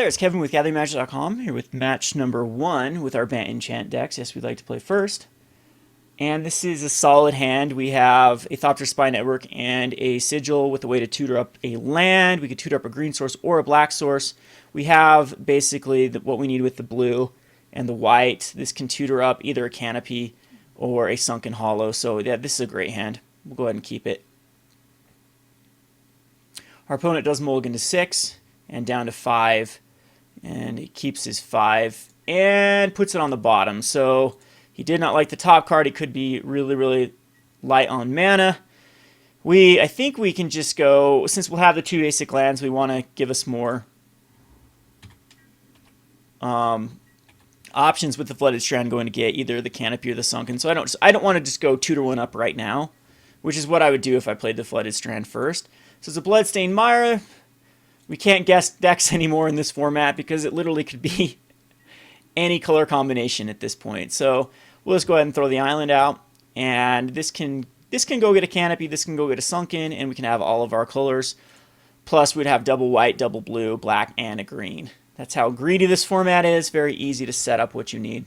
there, it's Kevin with GatheringMagic.com, here with match number 1 with our Bant Enchant decks. Yes, we'd like to play first. And this is a solid hand. We have a Thopter Spy Network and a Sigil with a way to tutor up a land. We could tutor up a green source or a black source. We have basically what we need with the blue and the white. This can tutor up either a Canopy or a Sunken Hollow. So yeah, this is a great hand. We'll go ahead and keep it. Our opponent does mulligan to 6 and down to 5, and he keeps his 5 and puts it on the bottom. So he did not like the top card. He could be really light on mana. I think we can just go, since we'll have the 2 basic lands, we want to give us more options with the Flooded Strand going to get either the Canopy or the Sunken. So I don't want to just go 2-1 up right now, which is what I would do if I played the Flooded Strand first. So it's a Bloodstained Mire. We can't guess decks anymore in this format because it literally could be any color combination at this point. So we'll just go ahead and throw the island out, and this can go get a Canopy, this can go get a Sunken, and we can have all of our colors. Plus we'd have double white, double blue, black, and a green. That's how greedy this format is. Very easy to set up what you need.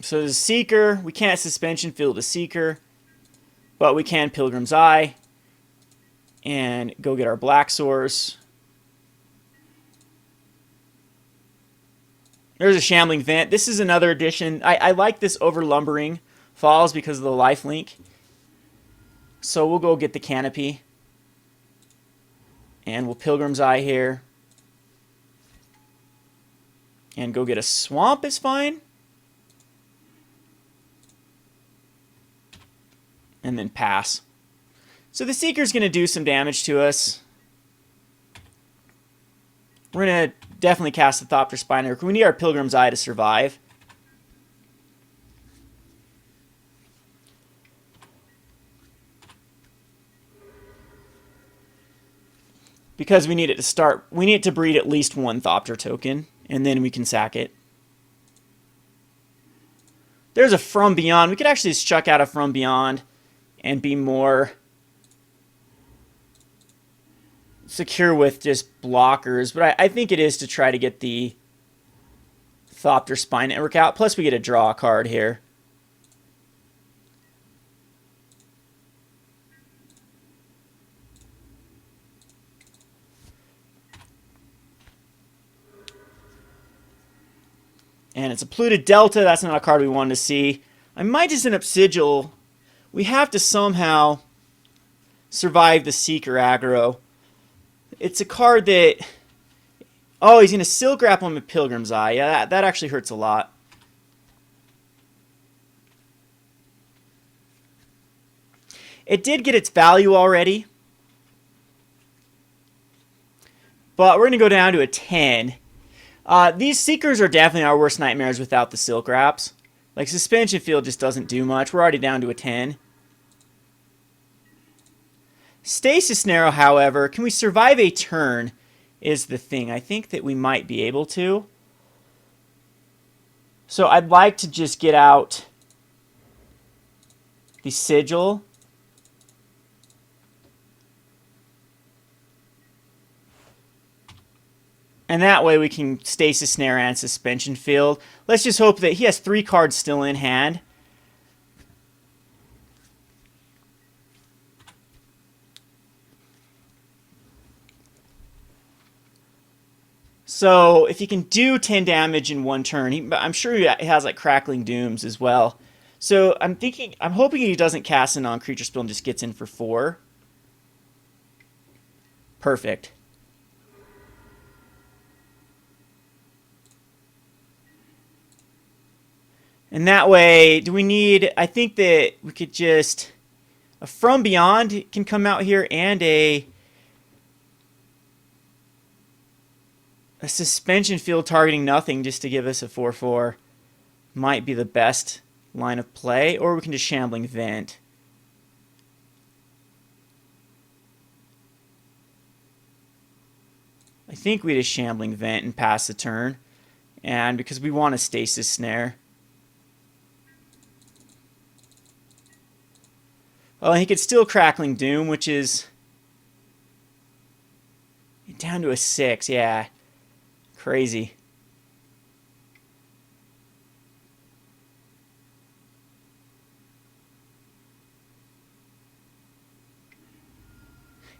So there's a Seeker. We can't Suspension Field a Seeker, but we can Pilgrim's Eye and go get our black source. There's a Shambling Vent. This is another addition. I like this over Lumbering Falls because of the lifelink. So we'll go get the Canopy. And we'll Pilgrim's Eye here. And go get a Swamp is fine. And then pass. So the Seeker's going to do some damage to us. We're going to definitely cast the Thopter Spy Network. We need our Pilgrim's Eye to survive. Because we need it to start, we need it to breed at least 1 Thopter token, and then we can sack it. There's a From Beyond. We could actually just chuck out a From Beyond and be more secure with just blockers. But I think it is to try to get the Thopter Spy Network out. Plus we get a draw card here. And it's a Polluted Delta. That's not a card we wanted to see. I might just end up Sigil. We have to somehow survive the Seeker aggro. It's a card that... Oh, he's going to Silkwrap him with Pilgrim's Eye. Yeah, that actually hurts a lot. It did get its value already. But we're going to go down to a 10. These Seekers are definitely our worst nightmares without the Silkwraps. Like, Suspension Field just doesn't do much. We're already down to a 10. Stasis Snare, however, can we survive a turn is the thing. I think that we might be able to. So I'd like to just get out the Sigil. And that way we can Stasis Snare and Suspension Field. Let's just hope that he has 3 cards still in hand. So if he can do 10 damage in 1 turn, I'm sure he has like Crackling Dooms as well. So I'm hoping he doesn't cast in on Creature Spill and just gets in for 4. Perfect. And that way, do we need... I think that we could just... A From Beyond can come out here, and a Suspension Field targeting nothing just to give us a 4/4 might be the best line of play. Or we can just Shambling Vent. I think we just Shambling Vent and pass the turn. And because we want a Stasis Snare. Well, he could steal Crackling Doom, which is down to a 6. Yeah, crazy.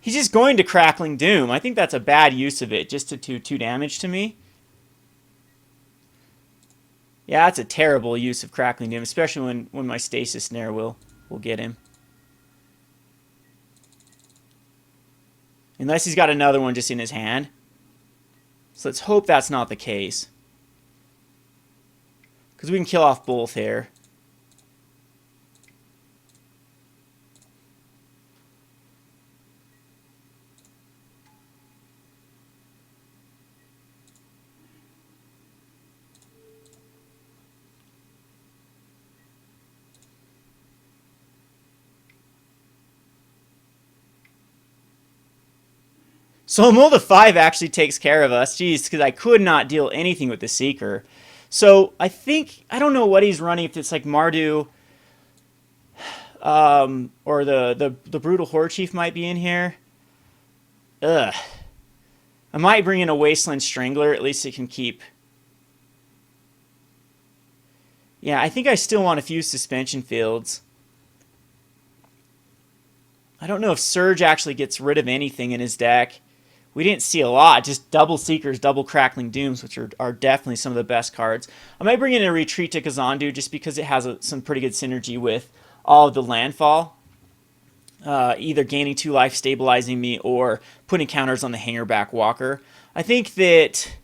He's just going to Crackling Doom. I think that's a bad use of it, just to do 2 damage to me. Yeah, that's a terrible use of Crackling Doom, especially when my Stasis Snare will get him. Unless he's got another one just in his hand. So let's hope that's not the case. Because we can kill off both here. So Mull the 5 actually takes care of us. Jeez, because I could not deal anything with the Seeker. So I think, I don't know what he's running, if it's like Mardu or the Brutal Horde Chief might be in here. Ugh. I might bring in a Wasteland Strangler, at least it can keep... Yeah, I think I still want a few Suspension Fields. I don't know if Surge actually gets rid of anything in his deck. We didn't see a lot, just double Seekers, double Crackling Dooms, which are definitely some of the best cards. I might bring in a Retreat to Kazandu just because it has some pretty good synergy with all of the landfall. Either gaining 2 life, stabilizing me, or putting counters on the Hangarback Walker. I think that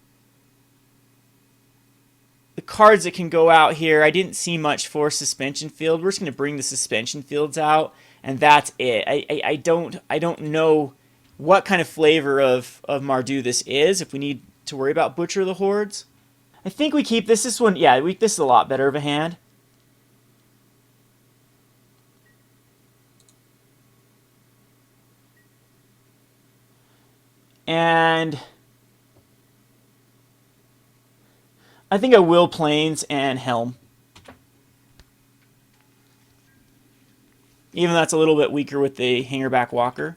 the cards that can go out here, I didn't see much for Suspension Field. We're just going to bring the Suspension Fields out, and that's it. I don't know what kind of flavor of Mardu this is, if we need to worry about Butcher the Hordes. I think we keep this. This one, yeah, this is a lot better of a hand. And I think I will Plains and Helm. Even though that's a little bit weaker with the Hangarback Walker.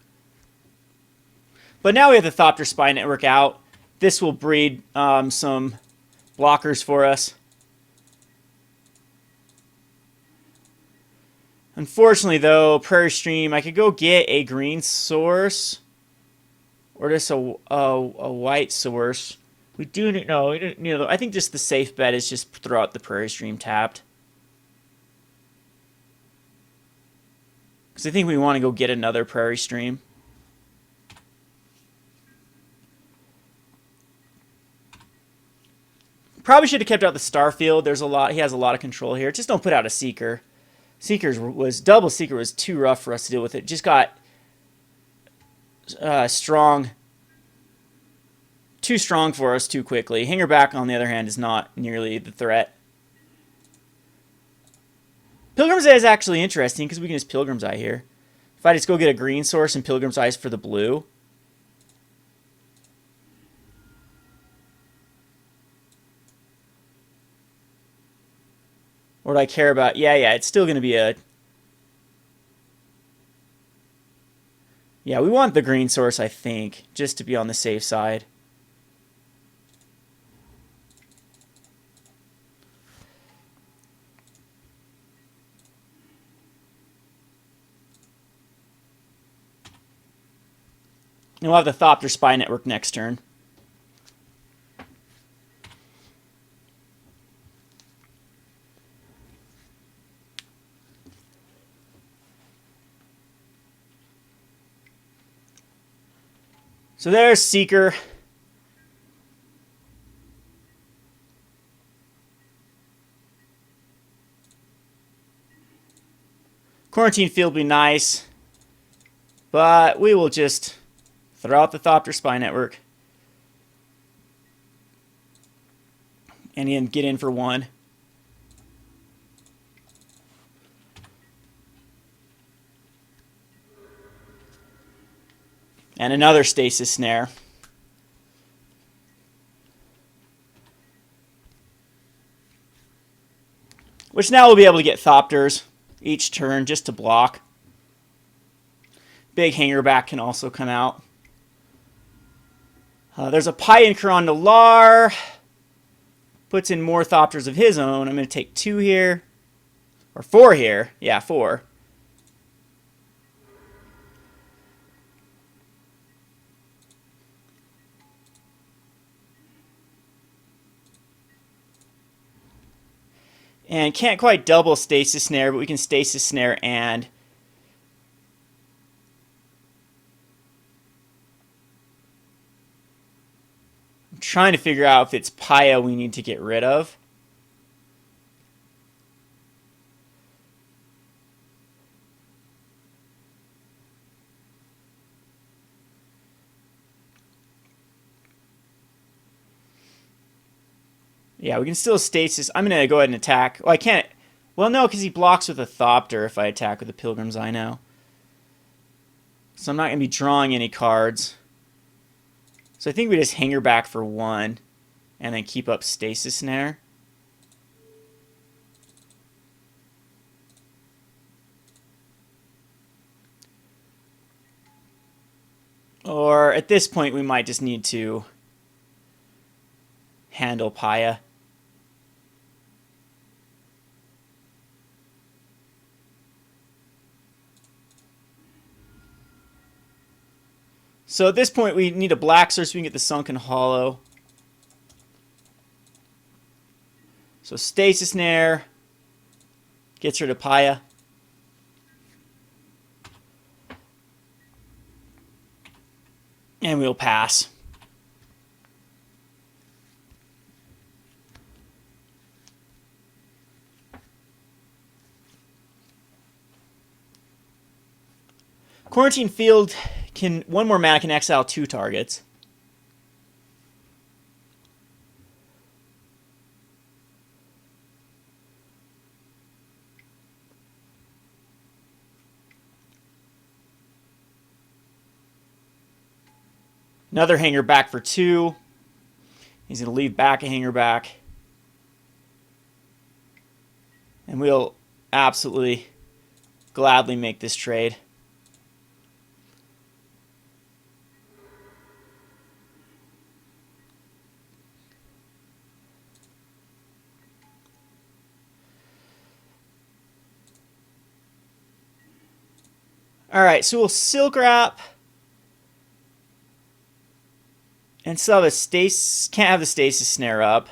But now we have the Thopter Spy Network out. This will breed some blockers for us. Unfortunately, though, Prairie Stream, I could go get a green source. Or just a white source. We do no, you know, I think just the safe bet is just throw out the Prairie Stream tapped. Because I think we want to go get another Prairie Stream. Probably should have kept out the Starfield. There's a lot. He has a lot of control here. Just don't put out a Seeker. Double Seeker was too rough for us to deal with. It just got strong. Too strong for us too quickly. Hangarback, on the other hand, is not nearly the threat. Pilgrim's Eye is actually interesting because we can just Pilgrim's Eye here. If I just go get a green source and Pilgrim's Eyes for the blue. Or do I care about... Yeah, it's still going to be a... Yeah, we want the green source, I think, just to be on the safe side. And we'll have the Thopter Spy Network next turn. So there's Seeker. Quarantine Field would be nice. But we will just throw out the Thopter Spy Network. And then get in for 1. And another Stasis Snare. Which now we'll be able to get Thopters each turn just to block. Big Hangarback can also come out. There's a Pioneer on Nalar. Puts in more Thopters of his own. I'm going to take 2 here. Or 4 here. Yeah, 4. And can't quite double Stasis Snare, but we can Stasis Snare and... I'm trying to figure out if it's Paya we need to get rid of. Yeah, we can still Stasis. I'm going to go ahead and attack. Oh, I can't. Well, no, because he blocks with a Thopter if I attack with the Pilgrim's Eye now. So I'm not going to be drawing any cards. So I think we just Hangarback for 1 and then keep up Stasis Snare. Or at this point, we might just need to handle Paya. So at this point, we need a black source so we can get the Sunken Hollow. So Stasis Snare gets rid of Paya. And we'll pass. Quarantine Field can, 1 more mana can exile 2 targets. Another Hangarback for 2. He's going to leave back a Hangarback. And we'll absolutely gladly make this trade. All right, so we'll Silkwrap. And still have a Stasis. Can't have the Stasis Snare up.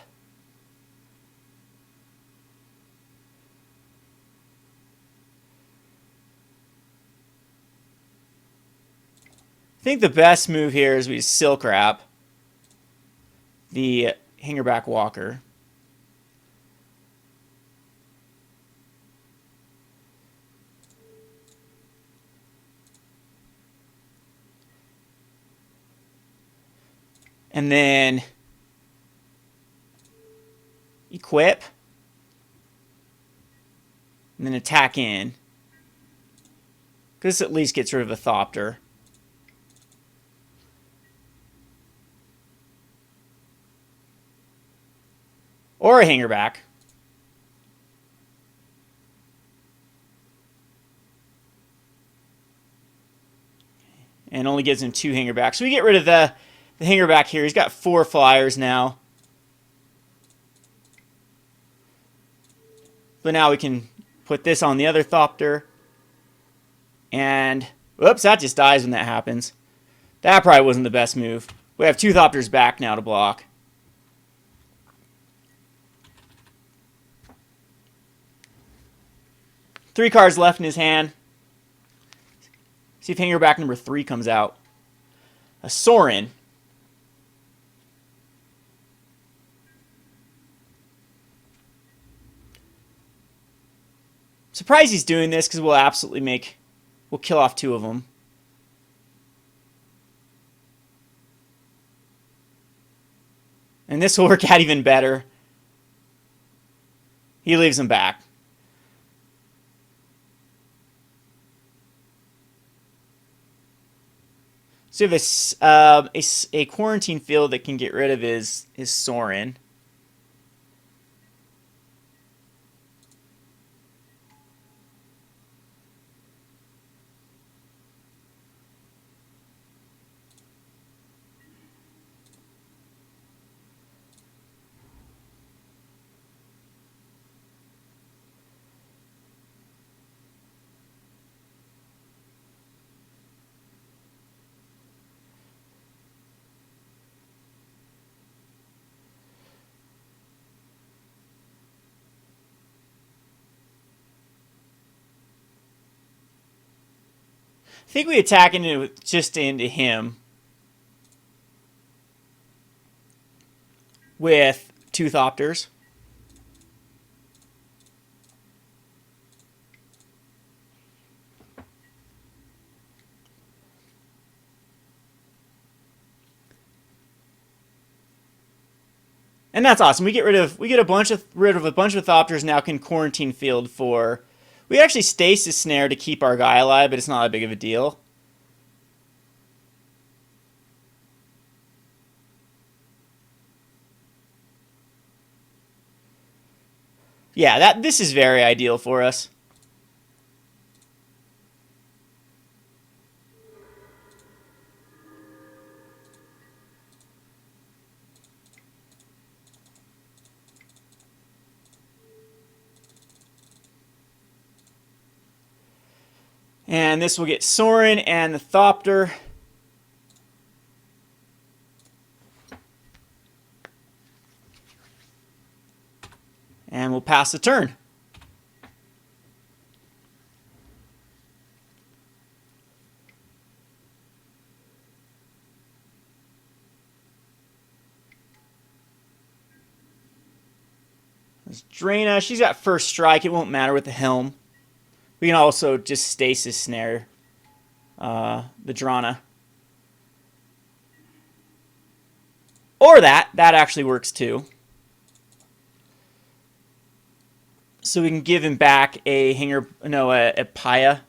I think the best move here is we Silkwrap the Hangarback Walker. And then equip. And then attack in. Because this at least gets rid of a Thopter. Or a Hangarback. And only gives him 2 Hangarbacks. So we get rid of the Hangarback here. He's got 4 flyers now. But now we can put this on the other Thopter. And, whoops, that just dies when that happens. That probably wasn't the best move. We have 2 Thopters back now to block. Three cards left in his hand. See if Hangarback number 3 comes out. A Sorin. Surprised he's doing this because we'll kill off 2 of them. And this will work out even better. He leaves them back. So we have a quarantine field that can get rid of his Sorin. I think we attack just into him with 2 Thopters. And that's awesome. We get rid of a bunch of Thopters, now can quarantine field for. We actually Stasis Snare to keep our guy alive, but it's not that big of a deal. Yeah, this is very ideal for us. And this will get Sorin and the Thopter. And we'll pass the turn. There's Draina. She's got first strike. It won't matter with the Helm. We can also just Stasis Snare the Drana. Or that. That actually works too. So we can give him back a Paya.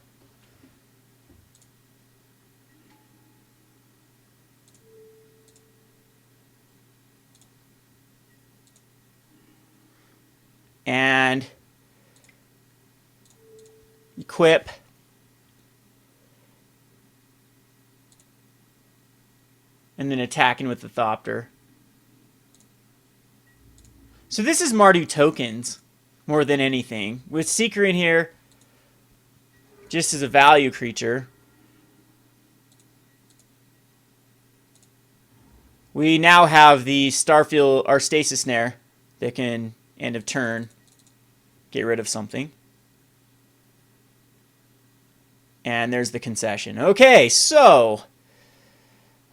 And equip. And then attacking with the Thopter. So this is Mardu tokens more than anything. With Seeker in here, just as a value creature, we now have the Starfield, our Stasis Snare, that can, end of turn, get rid of something. And there's the concession. Okay, so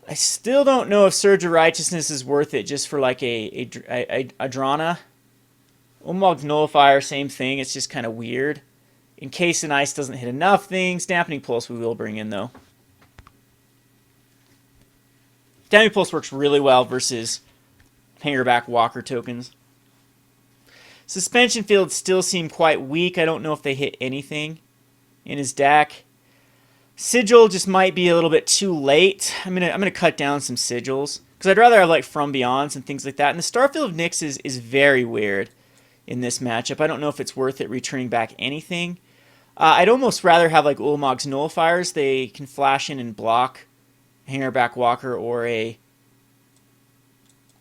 I still don't know if Surge of Righteousness is worth it just for like a Drana. Ulamog Nullifier, same thing. It's just kind of weird. Encase and Ice doesn't hit enough things. Dampening Pulse we will bring in, though. Dampening Pulse works really well versus Hangarback Walker tokens. Suspension Fields still seem quite weak. I don't know if they hit anything in his deck. Sigil just might be a little bit too late. I'm gonna cut down some Sigils because I'd rather have like From Beyonds and things like that. And the Starfield of Nyx is very weird in this matchup. I don't know if it's worth it returning back anything. I'd almost rather have like Ulamog's Nullifiers. They can flash in and block Hangarback Walker or a.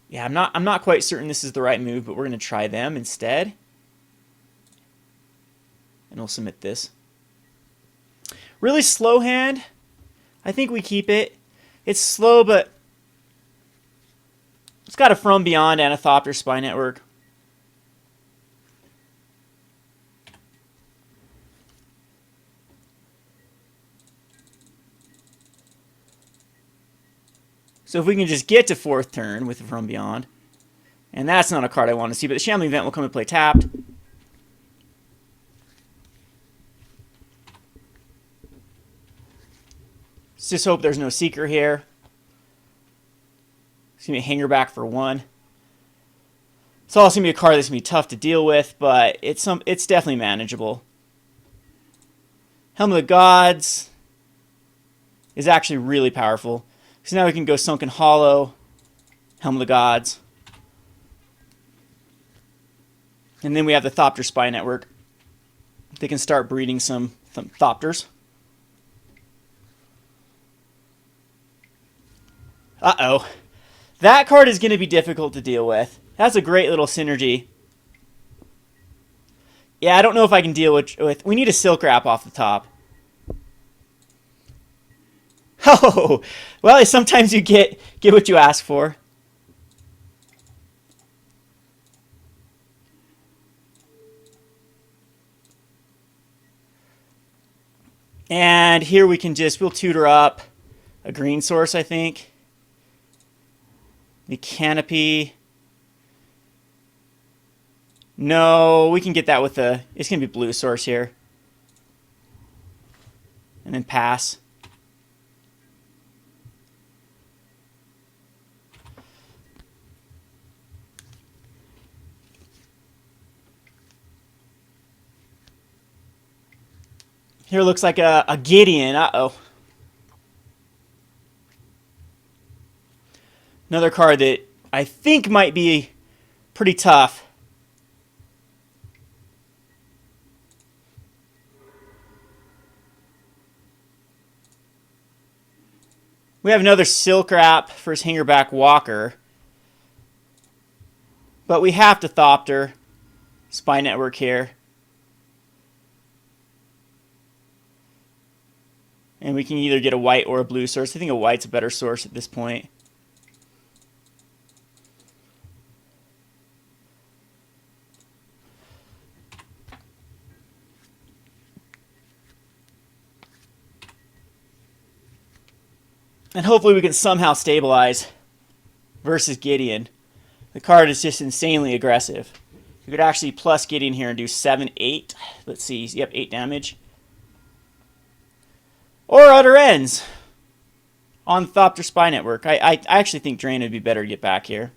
Yeah, I'm not quite certain this is the right move, but we're gonna try them instead. And we'll submit this. Really slow hand. I think we keep it. It's slow, but it's got a From Beyond and a Thopter Spy Network. So if we can just get to 4th turn with the From Beyond, and that's not a card I want to see, but the Shambling Vent will come and play tapped. Let's just hope there's no Seeker here. It's going to be a Hangarback for 1. It's also going to be a card that's going to be tough to deal with, but it's definitely manageable. Helm of the Gods is actually really powerful. So now we can go Sunken Hollow, Helm of the Gods. And then we have the Thopter Spy Network. They can start breeding some Thopters. Uh-oh. That card is going to be difficult to deal with. That's a great little synergy. Yeah, I don't know if I can deal with... We need a Silkwrap off the top. Oh, well, sometimes you get what you ask for. And here we can just, we'll tutor up a green source, I think. The Canopy. No, we can get that with a, it's going to be blue source here. And then pass. Here looks like a Gideon. Uh-oh. Another card that I think might be pretty tough. We have another Silkwrap for his Hangarback Walker. But we have to Thopter Spy Network here. And we can either get a white or a blue source. I think a white's a better source at this point. And hopefully we can somehow stabilize versus Gideon. The card is just insanely aggressive. You could actually plus Gideon here and do 7, 8. Let's see. Yep, 8 damage. Or Utter Ends on Thopter Spy Network. I actually think Drain would be better to get back here.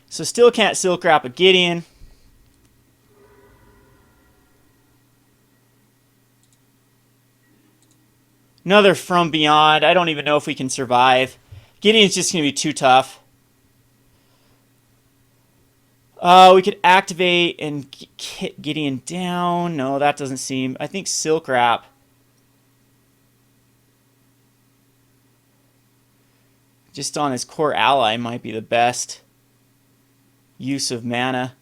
So still can't Silkwrap a Gideon. Another From Beyond. I don't even know if we can survive. Gideon's just going to be too tough. We could activate and hit Gideon down. No, that doesn't seem... I think Silkwrap. Just on his core ally might be the best use of mana.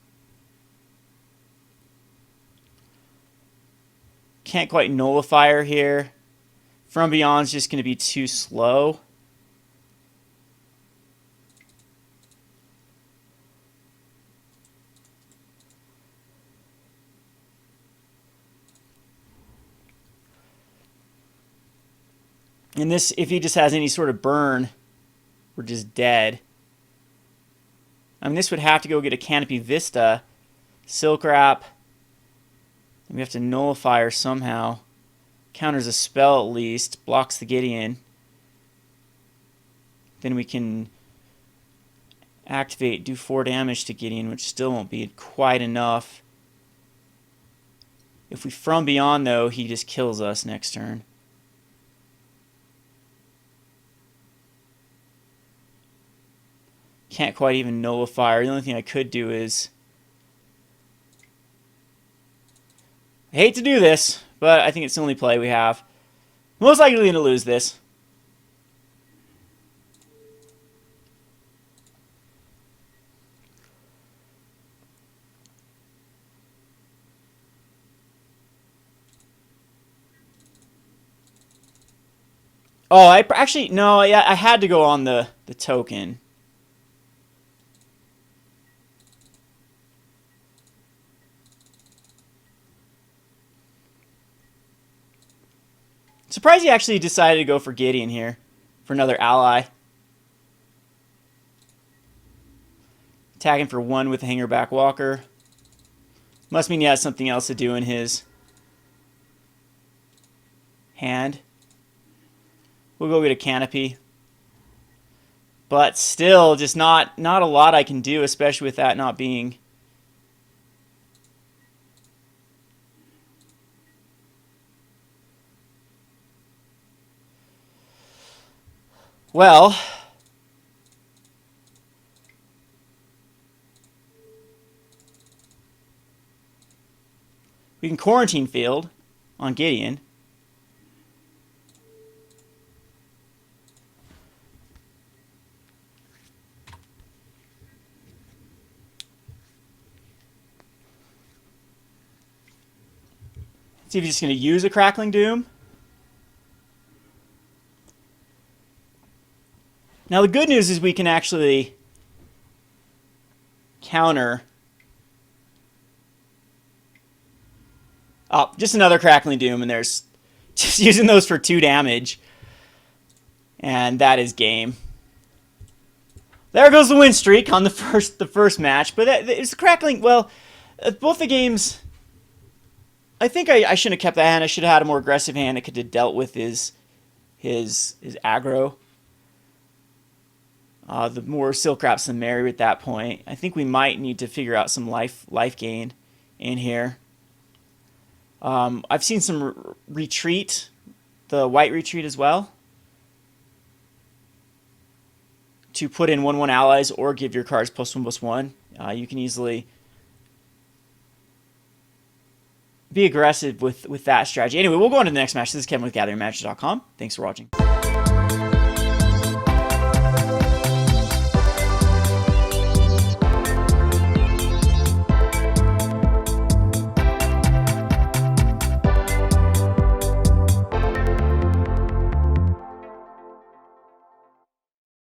Can't quite Nullifier here. From Beyond's just going to be too slow. And this, if he just has any sort of burn, we're just dead. I mean, this would have to go get a Canopy Vista, Silkwrap. We have to Nullifier somehow. Counters a spell at least, blocks the Gideon. Then we can activate, do 4 damage to Gideon, which still won't be quite enough. If we From Beyond, though, he just kills us next turn. Can't quite even Nullifier. The only thing I could do is... I hate to do this, but I think it's the only play we have. Most likely going to lose this. Oh, actually, no, yeah, I had to go on the token. Surprised he actually decided to go for Gideon here, for another ally. Attacking for 1 with the Hangarback Walker. Must mean he has something else to do in his hand. We'll go get a Canopy. But still, just not a lot I can do, especially with that not being... Well, we can Quarantine Field on Gideon. See if he's just going to use a Crackling Doom. Now the good news is we can actually counter Oh, just another Crackling Doom, and there's just using those for 2 damage. And that is game. There goes the win streak on the first match. But it's Crackling. Well, both the games. I think I shouldn't have kept that hand. I should have had a more aggressive hand that could have dealt with his aggro. The more Silkwraps than Mary at that point. I think we might need to figure out some life gain in here. I've seen some retreat, the white retreat as well, to put in 1/1 allies or give your cards +1/+1. You can easily be aggressive with that strategy. Anyway, we'll go on to the next match. This is Kevin with GatheringMatches.com. Thanks for watching.